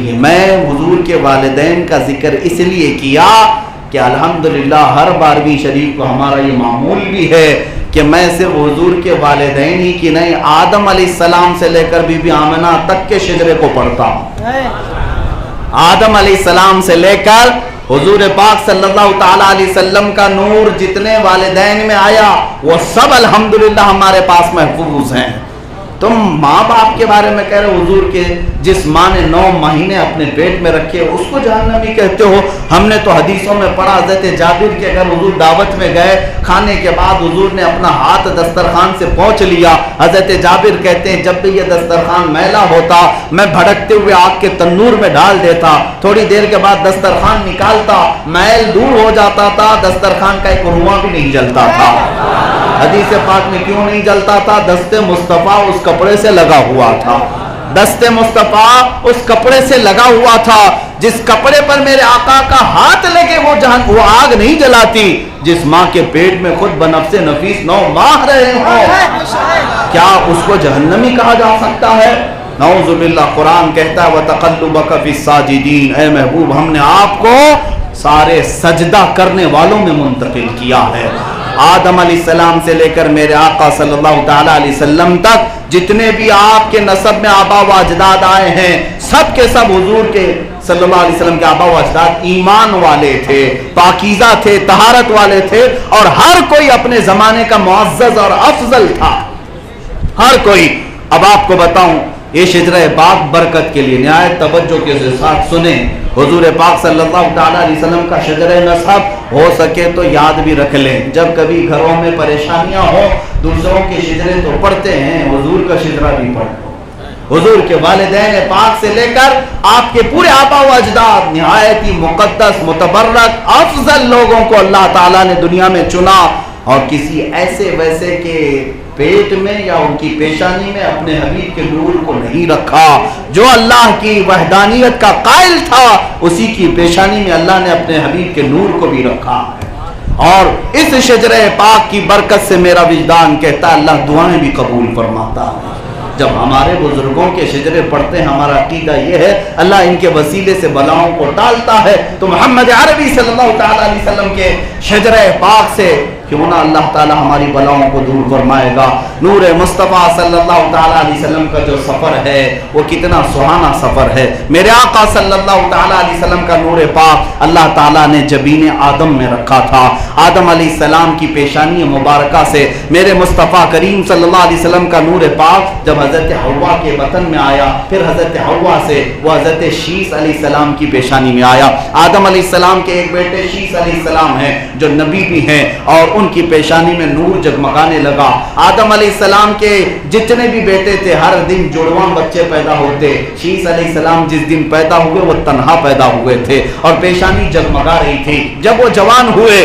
لیے میں حضور کے والدین کا ذکر اس لیے کیا کہ الحمدللہ ہر 12ویں شریف کو ہمارا یہ معمول بھی ہے کہ میں صرف حضور کے والدین ہی کی نہیں، آدم علیہ السلام سے لے کر بی بی آمنہ تک کے شجرے کو پڑھتا ہوں۔ آدم علیہ السلام سے لے کر حضور پاک صلی اللہ تعالیٰ علیہ وسلم کا نور جتنے والدین میں آیا وہ سب الحمدللہ ہمارے پاس محفوظ ہیں۔ تم ماں باپ کے بارے میں کہہ رہے ہو، حضور کے جس ماں نے 9 مہینے اپنے پیٹ میں رکھے اس کو جہنمی کہتے ہو؟ ہم نے تو حدیثوں میں پڑھا حضرت جابر کے اگر حضور دعوت میں گئے، کھانے کے بعد حضور نے اپنا ہاتھ دسترخوان سے پہنچ لیا، حضرت جابر کہتے ہیں جب بھی یہ دسترخوان میلا ہوتا میں بھڑکتے ہوئے آگ کے تنور میں ڈال دیتا، تھوڑی دیر کے بعد دسترخوان نکالتا، میل دور ہو جاتا تھا، دسترخوان کا ایک روما بھی نہیں جلتا تھا۔ حدیث پاک میں کیوں نہیں جلتا تھا؟ دست مصطفیٰ اس کپڑے سے لگا ہوا تھا، دست مصطفیٰ اس کپڑے سے لگا ہوا تھا۔ جس کپڑے پر میرے آقا کا ہاتھ لگے وہ آگ نہیں جلاتی۔ جس ماں کے پیٹ میں خود بنفس نفیس 9 ماہ رہے ہوں، کیا اس کو جہنمی کہا جا سکتا ہے؟ نعوذ باللہ۔ قرآن کہتا ہے وَتَقَلُّبَكَ فِي السَّاجِدِينَ، اے محبوب ہم نے آپ کو سارے سجدہ کرنے والوں میں منتقل کیا ہے۔ آدم علیہ السلام سے لے کر میرے آقا صلی اللہ تعالیٰ علیہ وسلم تک جتنے بھی آپ کے نسب میں آبا و اجداد آئے ہیں، سب کے سب حضور کے صلی اللہ علیہ وسلم کے آبا و اجداد ایمان والے تھے، پاکیزہ تھے، طہارت والے تھے، اور ہر کوئی اپنے زمانے کا معزز اور افضل تھا، ہر کوئی۔ اب آپ کو بتاؤں یہ شجرہ پاک برکت کے لیے نہایت توجہ کے ساتھ سنیں۔ حضور پاک صلی اللہ تعالیٰ علیہ وسلم کا شجرہ نسب ہو سکے تو یاد بھی رکھ لیں، جب کبھی گھروں میں پریشانیاں ہوں دوسروں کے شجرے تو پڑھتے ہیں، حضور کا شجرہ بھی پڑھو۔ حضور کے والدین پاک سے لے کر آپ کے پورے آبا و اجداد نہایت ہی مقدس متبرک افضل لوگوں کو اللہ تعالیٰ نے دنیا میں چنا، اور کسی ایسے ویسے کے پیٹ میں یا ان کی پیشانی میں اپنے حبیب کے نور کو نہیں رکھا۔ جو اللہ کی وحدانیت کا قائل تھا اسی کی پیشانی میں اللہ نے اپنے حبیب کے نور کو بھی رکھا۔ اور اس شجرہ پاک کی برکت سے میرا وجدان کہتا ہے اللہ دعائیں بھی قبول فرماتا ہے۔ جب ہمارے بزرگوں کے شجرے پڑھتے ہیں ہمارا عقیدہ یہ ہے اللہ ان کے وسیلے سے بلاؤں کو ٹالتا ہے، تو محمد عربی صلی اللہ تعالیٰ علیہ وسلم کے شجرہ پاک سے کیوں نہ اللہ تعالیٰ ہماری بلاؤں کو دور فرمائے گا۔ نور مصطفیٰ صلی اللہ تعالیٰ علیہ وسلم کا جو سفر ہے وہ کتنا سہانا سفر ہے۔ میرے آقا صلی اللہ تعالیٰ علیہ وسلم کا نور پاک اللہ تعالیٰ نے جبین آدم میں رکھا تھا۔ آدم علیہ السلام کی پیشانی مبارکہ سے میرے مصطفیٰ کریم صلی اللہ علیہ وسلم کا نور پاک جب حضرت حوا کے بطن میں آیا، پھر حضرت حوا سے وہ حضرت شیس علیہ السلام کی پیشانی میں آیا۔ آدم علیہ السلام کے ایک بیٹے شیس علیہ السلام ہیں جو نبی بھی ہیں، اور ان کی پیشانی میں نور جگمگانے لگا۔ آدم علیہ السلام کے جتنے بھی بیٹے تھے ہر دن جڑواں بچے پیدا ہوتے، شیس علیہ السلام جس دن پیدا ہوئے وہ تنہا پیدا ہوئے تھے اور پیشانی جگمگا رہی تھی۔ جب وہ جوان ہوئے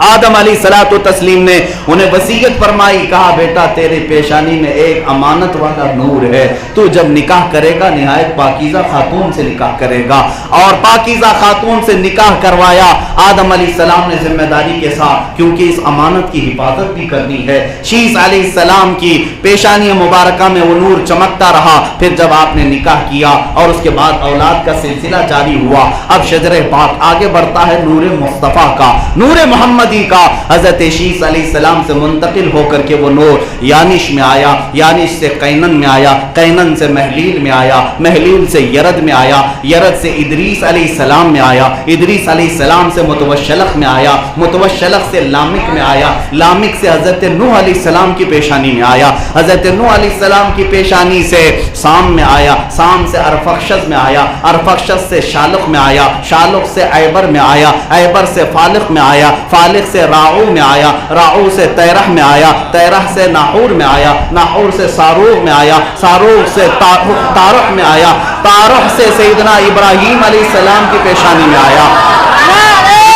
آدم علیہ الصلوۃ والتسلیم نے انہیں وصیت فرمائی، کہا بیٹا تیرے پیشانی میں ایک امانت والا نور ہے، تو جب نکاح کرے گا نہایت پاکیزہ خاتون سے نکاح کرے گا، اور پاکیزہ خاتون سے نکاح کروایا۔ آدم علیہ السلام نے ذمہ داری کے ساتھ، کیونکہ اس امانت کی حفاظت بھی کرنی ہے، شیس علیہ السلام کی پیشانی مبارکہ میں وہ نور چمکتا رہا۔ پھر جب آپ نے نکاح کیا اور اس کے بعد اولاد کا سلسلہ جاری ہوا، اب شجرہ پاک آگے بڑھتا ہے نور مصطفیٰ کا، نور محمد کا، حضرت شیس علیہ السلام سے منتقل ہو کر کے وہ نور یانش میں آیا، یانش سے قینن میں آیا، قینن سے محلیل میں آیا، محلیل سے یرد میں آیا، یرد سے ادریس علیہ السلام میں آیا، ادریس علیہ السلام سے متوشلق میں آیا، متوشلق سے لامک میں آیا، لامک سے حضرت نوح علیہ السلام کی پیشانی میں آیا، حضرت نوح علیہ السلام کی پیشانی سے سام میں آیا، سام سے ارفخشد میں آیا، ارفخشد سے شالق میں آیا، شالق سے عیبر میں آیا، عیبر سے فالق میں آیا، فالق سے راعو میں آیا، راعو سے تیرح میں آیا، تیرح سے ناحور میں آیا، ناحور سے ساروغ میں آیا، ساروغ سے تارح میں آیا، تارح سے سیدنا ابراہیم علیہ السلام کی پیشانی میں آیا۔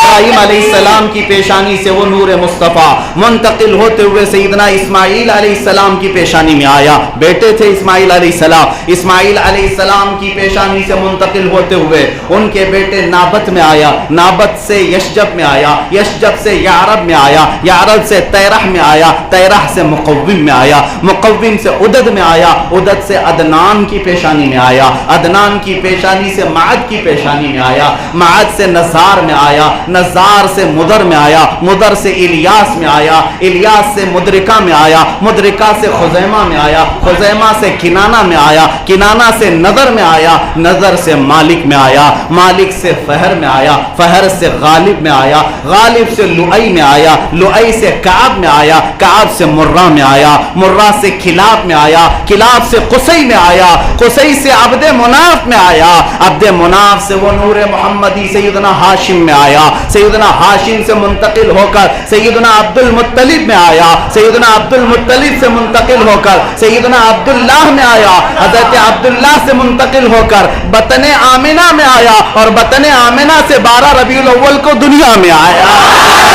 ابراہیم علیہ السلام کی پیشانی سے وہ نور مصطفیٰ منتقل ہوتے ہوئے سیدنا اسماعیل علیہ السلام کی پیشانی میں آیا. بیٹے تھے اسماعیل علیہ السلام. اسماعیل علیہ السلام کی پیشانی سے منتقل ہوتے ہوئے ان کے بیٹے نابت میں آیا, نابت سے یشجب میں آیا, یشجب سے یعرب میں آیا, یعرب سے تیرح میں آیا, تیرح سے مقوم میں آیا, مقوم سے عدد میں آیا, عدد سے عدنان کی پیشانی میں آیا, عدنان کی پیشانی سے معد کی پیشانی میں آیا, معد سے نزار میں آیا, نزار سے مدر میں آیا, مدر سے الیاس میں آیا, الیاس سے مدرکہ میں آیا, مدرکہ سے خزیمہ میں آیا, خزیمہ سے کنانہ میں آیا, کنانہ سے نظر میں آیا, نظر سے مالک میں آیا, مالک سے فہر میں آیا, فہر سے غالب میں آیا, غالب سے لؤی میں آیا, لؤی سے کعب میں آیا, کعب سے مرہ میں آیا, مرہ سے کلاب میں آیا, کلاب سے قصی میں آیا, قصی سے عبد مناف میں آیا, عبد مناف سے وہ نور محمدی سیدنا ہاشم میں آیا, سیدنا ہاشم سے منتقل ہو کر سیدنا عبد المطلب میں آیا, سیدنا عبد المطلب سے منتقل ہو کر سیدنا عبداللہ میں آیا, حضرت عبداللہ سے منتقل ہو کر بطن آمنہ میں آیا, اور بطن آمنہ سے 12 ربیع الاول کو دنیا میں آیا.